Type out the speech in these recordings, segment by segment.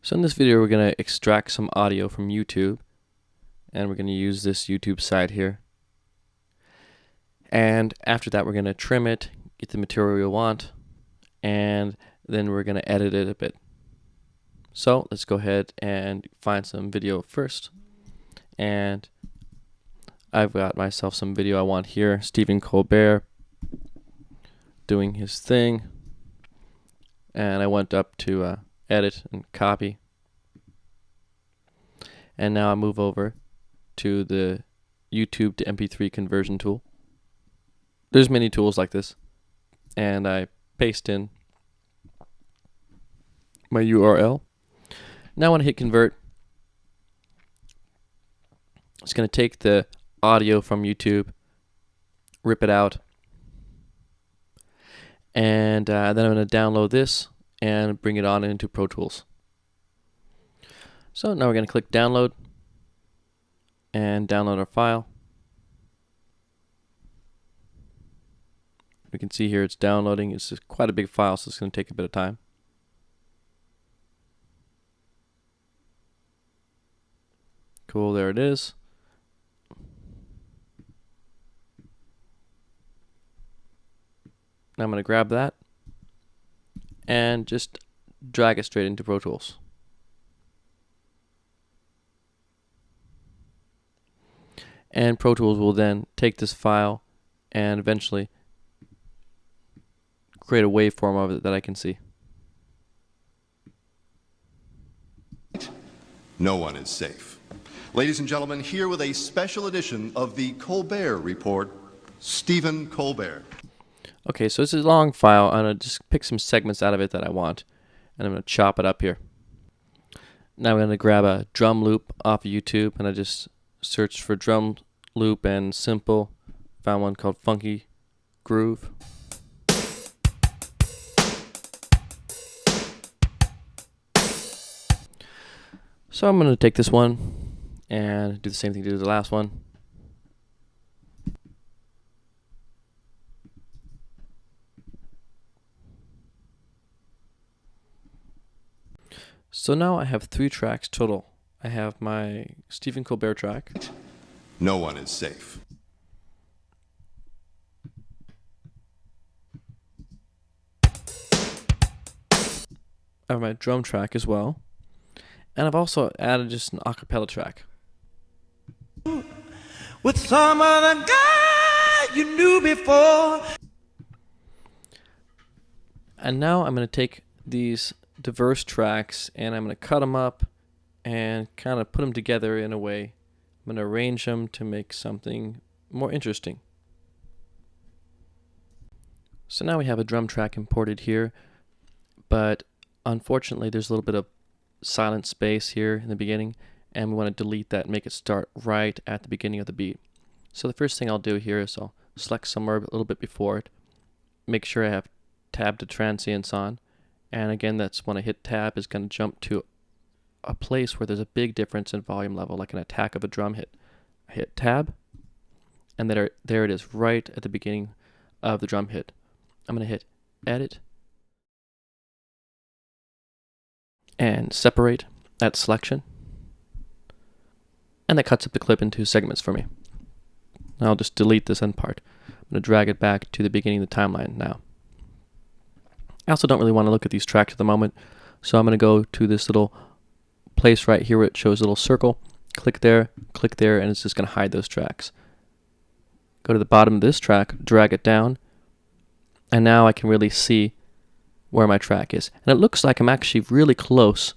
So in this video we're going to extract some audio from YouTube, and we're going to use this YouTube site here. And after that we're going to trim it, get the material we want, and then we're going to edit it a bit. So let's go ahead and find some video first. And I've got myself some video I want here. Stephen Colbert doing his thing. And I went up to edit and copy. And now I move over to the YouTube to MP3 conversion tool. There's many tools like this. And I paste in my URL. Now I want to hit convert. It's going to take the audio from YouTube, rip it out, and then I'm going to download this and bring it on into Pro Tools. So now we're going to click download and download our file. We can see here it's downloading. It's quite a big file, so it's going to take a bit of time. Cool, there it is. Now I'm going to grab that and just drag it straight into Pro Tools. And Pro Tools will then take this file and eventually create a waveform of it that I can see. No one is safe. Ladies and gentlemen, here with a special edition of the Colbert Report, Stephen Colbert. Okay, so this is a long file. I'm going to just pick some segments out of it that I want, and I'm going to chop it up here. Now I'm going to grab a drum loop off of YouTube, and I just searched for drum loop and simple. Found one called Funky Groove. So I'm going to take this one and do the same thing to the last one. So now I have 3 tracks total. I have my Stephen Colbert track. No one is safe. I have my drum track as well. And I've also added just an acapella track. With some other guy you knew before. And now I'm going to take these diverse tracks and I'm going to cut them up and kind of put them together in a way. I'm going to arrange them to make something more interesting. So now we have a drum track imported here, but unfortunately there's a little bit of silent space here in the beginning, and we want to delete that and make it start right at the beginning of the beat. So the first thing I'll do here is I'll select somewhere a little bit before it, make sure I have tab to transients on, and again that's when I hit tab is going to jump to a place where there's a big difference in volume level, like an attack of a drum hit. I hit tab, and there it is right at the beginning of the drum hit. I'm going to hit edit and separate that selection, and that cuts up the clip into segments for me. Now I'll just delete this end part. I'm going to drag it back to the beginning of the timeline now. I also don't really want to look at these tracks at the moment, so I'm going to go to this little place right here where it shows a little circle. Click there, and it's just going to hide those tracks. Go to the bottom of this track, drag it down, and now I can really see where my track is. And it looks like I'm actually really close,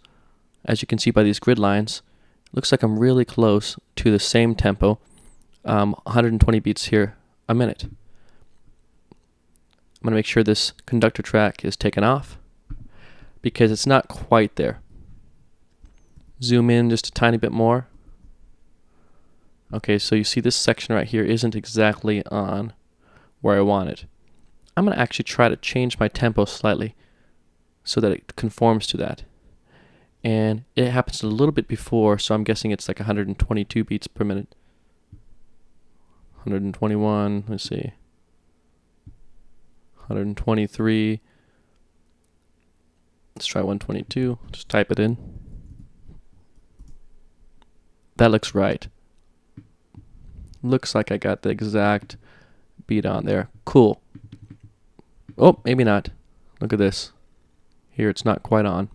as you can see by these grid lines. It looks like I'm really close to the same tempo, 120 beats here a minute. I'm going to make sure this conductor track is taken off because it's not quite there. Zoom in just a tiny bit more. Okay, so you see this section right here isn't exactly on where I want it. I'm going to actually try to change my tempo slightly so that it conforms to that. And it happens a little bit before, so I'm guessing it's like 122 beats per minute. 121, let's see. 123. Let's try 122. Just type it in. That looks right. Looks like I got the exact beat on there. Cool. Oh, maybe not. Look at this. Here, it's not quite on.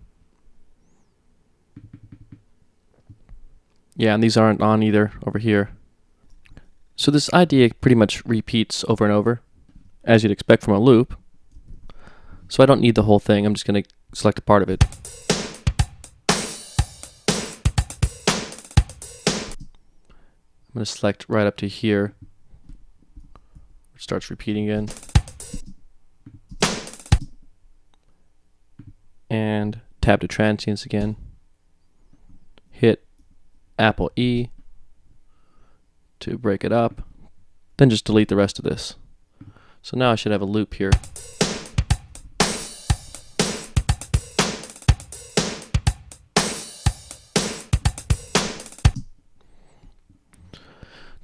Yeah, and these aren't on either over here. So this idea pretty much repeats over and over, as you'd expect from a loop. So I don't need the whole thing. I'm just going to select a part of it. I'm going to select right up to here. It starts repeating again. And tab to transients again. Hit Apple E to break it up. Then just delete the rest of this. So now I should have a loop here.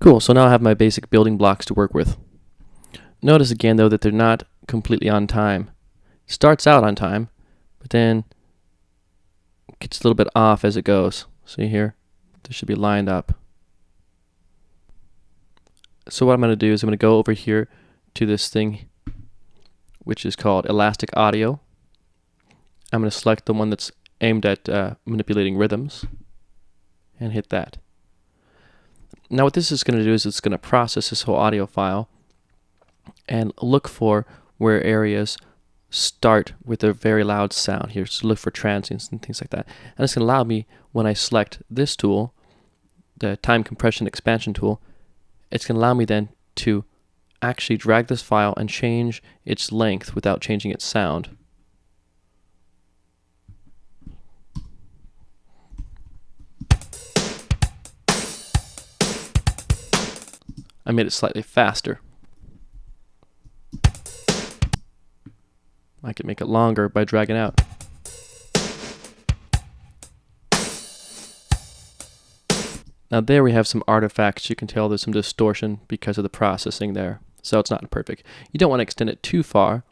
Cool, so now I have my basic building blocks to work with. Notice again though that they're not completely on time. It starts out on time, but then gets a little bit off as it goes. See here? This should be lined up. So what I'm going to do is I'm going to go over here to this thing which is called Elastic Audio. I'm going to select the one that's aimed at manipulating rhythms and hit that. Now what this is going to do is it's going to process this whole audio file and look for where areas start with a very loud sound here. So look for transients and things like that. And it's going to allow me, when I select this tool, the time compression expansion tool, it's going to allow me then to actually drag this file and change its length without changing its sound. I made it slightly faster. I can make it longer by dragging out. Now there we have some artifacts. You can tell there's some distortion because of the processing there. So it's not perfect. You don't want to extend it too far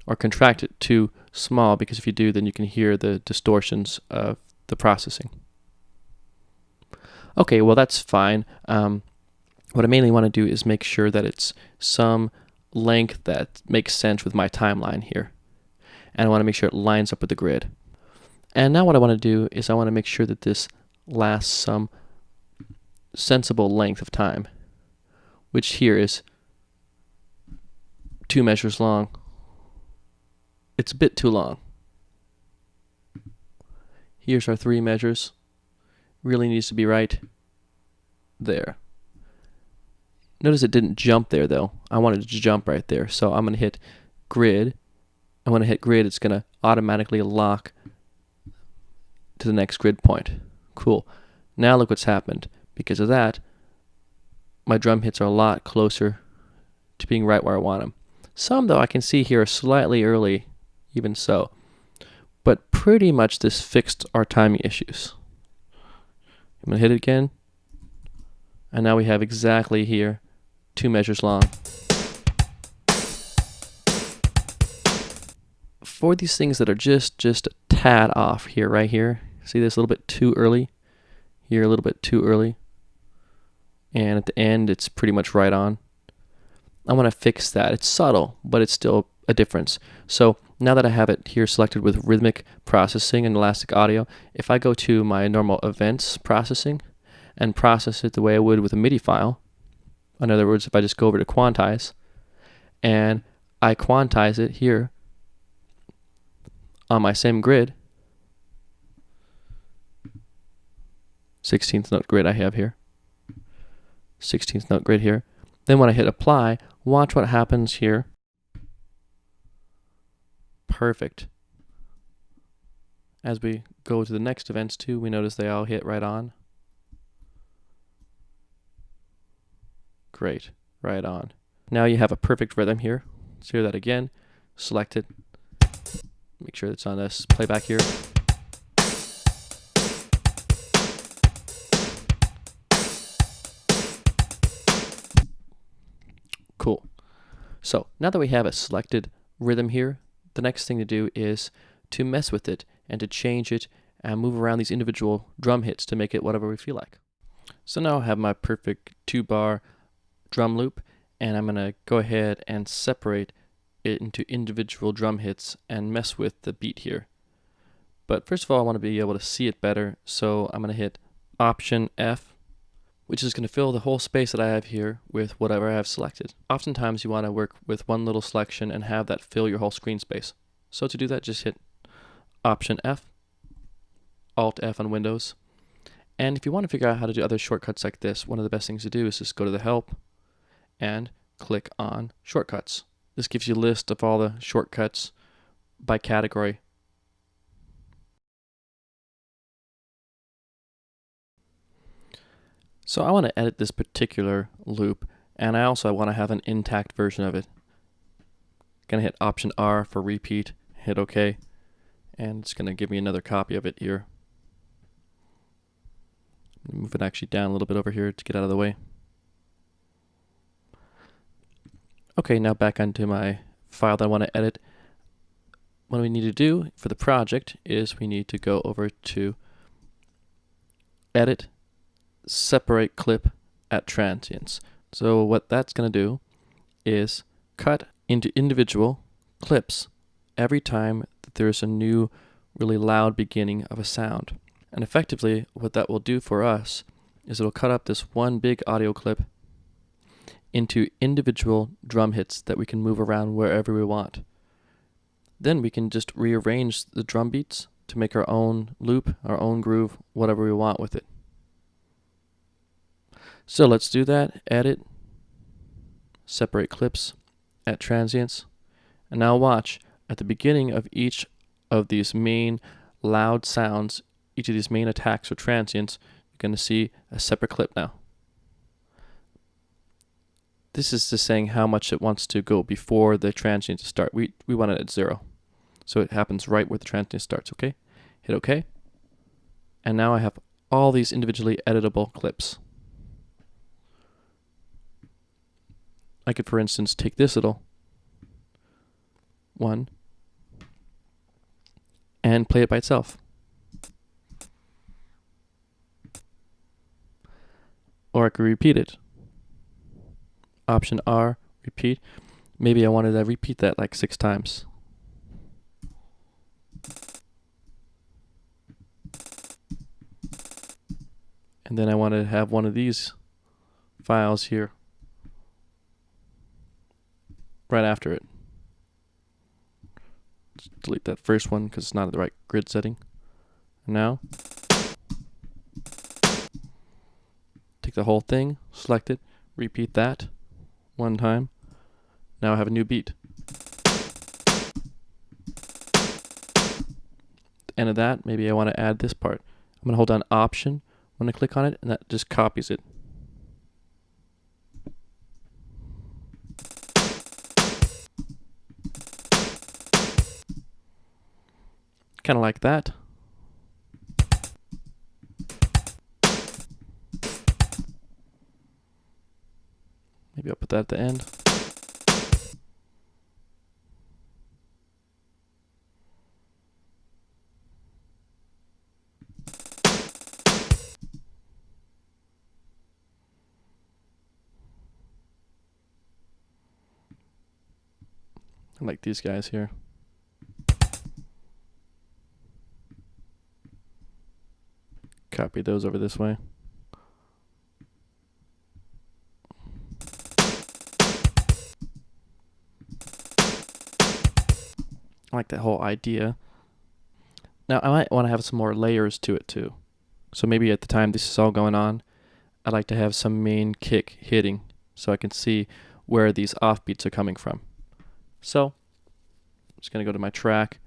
or contract it too small, because if you do, then you can hear the distortions of the processing. Okay, well that's fine. What I mainly want to do is make sure that it's some length that makes sense with my timeline here. And I want to make sure it lines up with the grid. And now what I want to do is I want to make sure that this lasts some sensible length of time, which here is 2 measures long. It's a bit too long. Here's our 3 measures. Really needs to be right there. Notice it didn't jump there though. I wanted it to jump right there. So I'm going to hit grid. And when I hit grid, it's going to automatically lock to the next grid point. Cool. Now look what's happened. Because of that, my drum hits are a lot closer to being right where I want them. Some, though, I can see here are slightly early, even so. But pretty much this fixed our timing issues. I'm going to hit it again. And now we have exactly here 2 measures long. For these things that are just a tad off here, right here, see this a little bit too early, here a little bit too early, and at the end it's pretty much right on. I want to fix that. It's subtle, but it's still a difference. So now that I have it here selected with rhythmic processing and elastic audio, if I go to my normal events processing and process it the way I would with a MIDI file, in other words, if I just go over to quantize and I quantize it here on my same grid, 16th note grid I have here, 16th note grid here. Then when I hit apply, watch what happens here. Perfect. As we go to the next events too, we notice they all hit right on. Great, right on. Now you have a perfect rhythm here. Let's hear that again. Select it. Make sure it's on this playback here. Cool. So now that we have a selected rhythm here, the next thing to do is to mess with it and to change it and move around these individual drum hits to make it whatever we feel like. So now I have my perfect 2-bar drum loop, and I'm going to go ahead and separate it into individual drum hits and mess with the beat here. But first of all, I want to be able to see it better, so I'm going to hit Option F, which is going to fill the whole space that I have here with whatever I have selected. Oftentimes you want to work with one little selection and have that fill your whole screen space. So to do that, just hit Option F, Alt F on Windows. And if you want to figure out how to do other shortcuts like this, one of the best things to do is just go to the Help and click on Shortcuts. This gives you a list of all the shortcuts by category. So I want to edit this particular loop, and I also want to have an intact version of it. Gonna hit Option R for repeat, hit OK, and it's gonna give me another copy of it here. Move it actually down a little bit over here to get out of the way. Okay, now back onto my file that I want to edit. What we need to do for the project is we need to go over to Edit, Separate Clip at Transients. So what that's going to do is cut into individual clips every time that there's a new really loud beginning of a sound. And effectively what that will do for us is it'll cut up this one big audio clip into individual drum hits that we can move around wherever we want. Then we can just rearrange the drum beats to make our own loop, our own groove, whatever we want with it. So let's do that. Edit, Separate Clips at Transients. And now watch, at the beginning of each of these main loud sounds, each of these main attacks or transients, you're going to see a separate clip now. This is just saying how much it wants to go before the transient to start. We want it at 0. So it happens right where the transient starts, okay? Hit OK. And now I have all these individually editable clips. I could, for instance, take this little one and play it by itself. Or I could repeat it. Option R, repeat. Maybe I wanted to repeat that like 6 times. And then I wanted to have one of these files here right after it. Just delete that first one because it's not at the right grid setting. And now, take the whole thing, select it, repeat that 1 time. Now I have a new beat. At the end of that, maybe I want to add this part. I'm going to hold down Option when I click on it, and that just copies it. Kind of like that. Maybe I'll put that at the end. I like these guys here. Copy those over this way. I like that whole idea. Now I might want to have some more layers to it too. So maybe at the time this is all going on, I'd like to have some main kick hitting so I can see where these offbeats are coming from. So I'm just going to go to my track,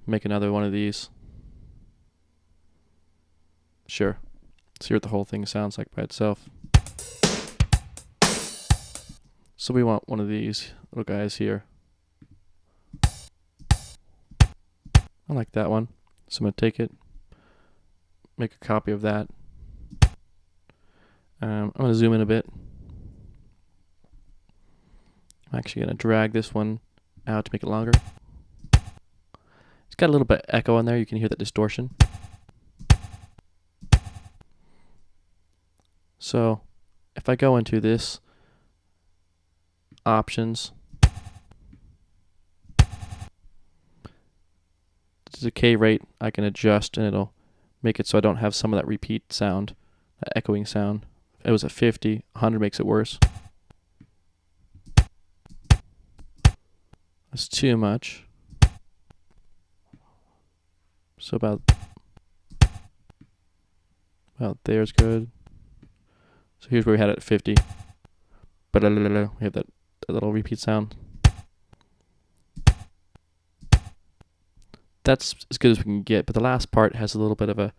make another one of these. Sure. See what the whole thing sounds like by itself. So we want one of these little guys here. I like that one. So I'm going to take it, make a copy of that. I'm going to zoom in a bit. I'm actually going to drag this one out to make it longer. It's got a little bit of echo in there. You can hear that distortion. So if I go into this options, the decay rate I can adjust, and it'll make it so I don't have some of that repeat sound, that echoing sound. If it was at 50, 100 makes it worse. That's too much. So about there's good. So here's where we had it at 50. But we have that little repeat sound. That's as good as we can get, but the last part has a little bit of a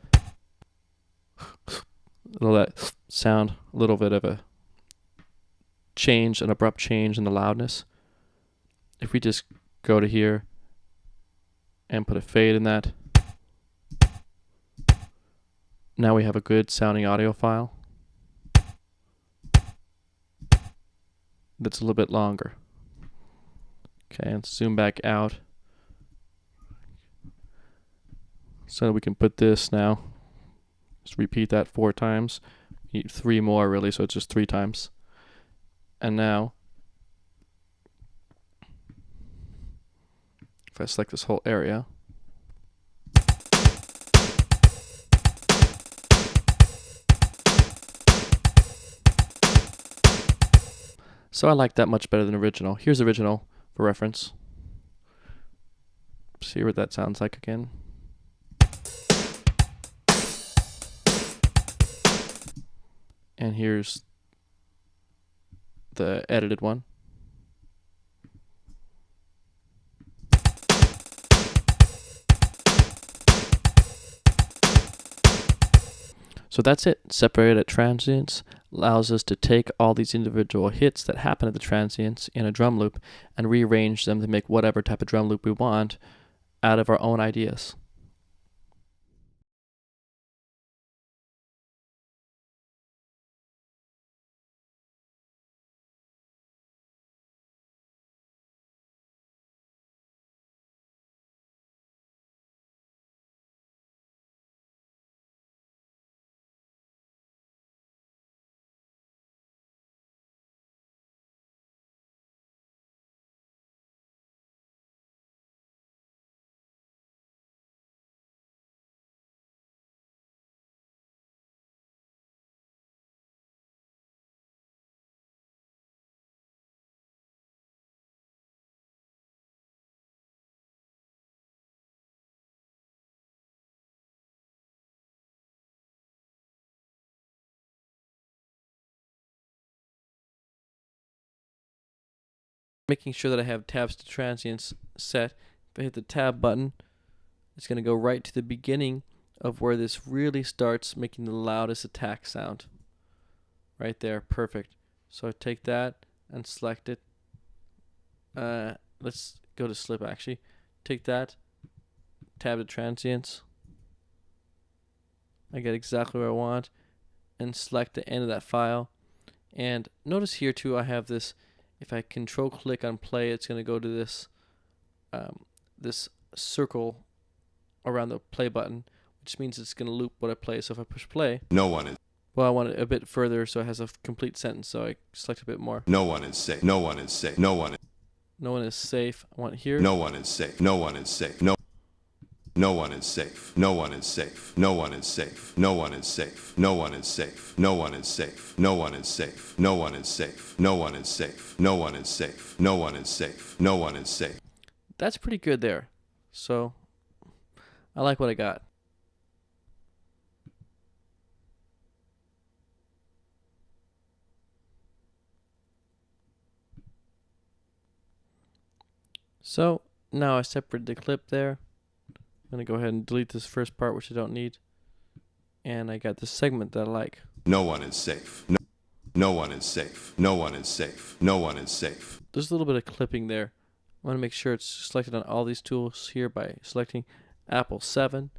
that sound, a little bit of a change, an abrupt change in the loudness. If we just go to here and put a fade in that, now we have a good sounding audio file that's a little bit longer. Okay, and zoom back out so we can put this now. Just repeat that 4 times. You need 3 more really, so it's just 3 times. And now, if I select this whole area, so I like that much better than original. Here's original for reference. See what that sounds like again. And here's the edited one. So that's it. Separated at transients allows us to take all these individual hits that happen at the transients in a drum loop and rearrange them to make whatever type of drum loop we want out of our own ideas. Making sure that I have tabs to transients set. If I hit the tab button, it's going to go right to the beginning of where this really starts making the loudest attack sound. Right there, perfect. So I take that and select it. Let's go to slip actually. Take that, tab to transients. I get exactly what I want and select the end of that file. And notice here too I have this. If I control click on play, it's going to go to this this circle around the play button, which means it's going to loop what I play. So if I push play, No one is. well, I want it a bit further so it has a complete sentence. So I select a bit more. No one is safe. No one is safe. No one. No one is safe. I want it here. No one is safe. No one is safe. No. No one is safe. No one is safe. No one is safe. No one is safe. No one is safe. No one is safe. No one is safe. No one is safe. No one is safe. No one is safe. No one is safe. No one is safe. That's pretty good there. So I like what I got. So now I separated the clip there. I'm going to go ahead and delete this first part, which I don't need. And I got this segment that I like. No one is safe. No. No one is safe. No one is safe. No one is safe. There's a little bit of clipping there. I want to make sure it's selected on all these tools here by selecting Apple 7.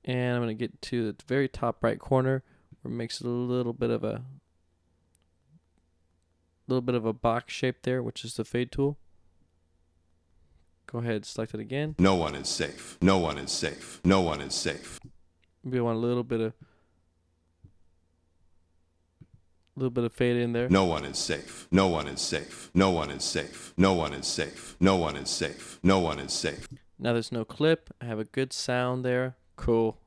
And I'm going to get to the very top right corner where it makes it a little bit of a box shape there, which is the fade tool. Go ahead, select it again. No one is safe. No one is safe. No one is safe. Maybe I want a little bit of fade in there. No one is safe. No one is safe. No one is safe. No one is safe. No one is safe. No one is safe. Now there's no clip. I have a good sound there. Cool.